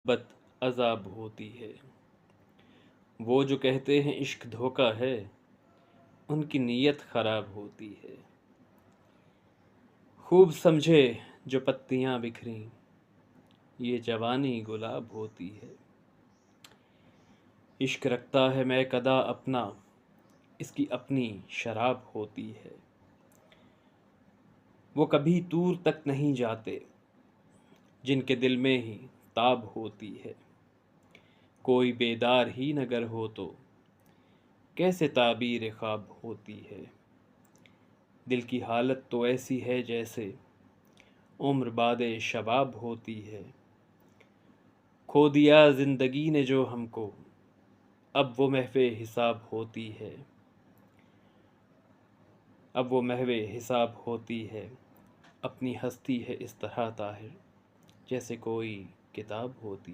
بت عذاب ہوتی ہے۔ وہ جو کہتے ہیں عشق دھوکا ہے، ان کی نیت خراب ہوتی ہے۔ خوب سمجھے جو پتیاں بکھریں، یہ جوانی گلاب ہوتی ہے۔ عشق رکھتا ہے میں کدا اپنا، اس کی اپنی شراب ہوتی ہے۔ وہ کبھی دور تک نہیں جاتے، جن کے دل میں ہی تاب ہوتی ہے۔ کوئی بیدار ہی نگر ہو تو کیسے تعبیر خواب ہوتی ہے۔ دل کی حالت تو ایسی ہے جیسے عمر بعد شباب ہوتی ہے۔ کھو دیا زندگی نے جو ہم کو، اب وہ محو حساب ہوتی ہے۔ اب وہ محو حساب ہوتی ہے۔ اپنی ہستی ہے اس طرح طاہر، جیسے کوئی کتاب ہوتی ہے۔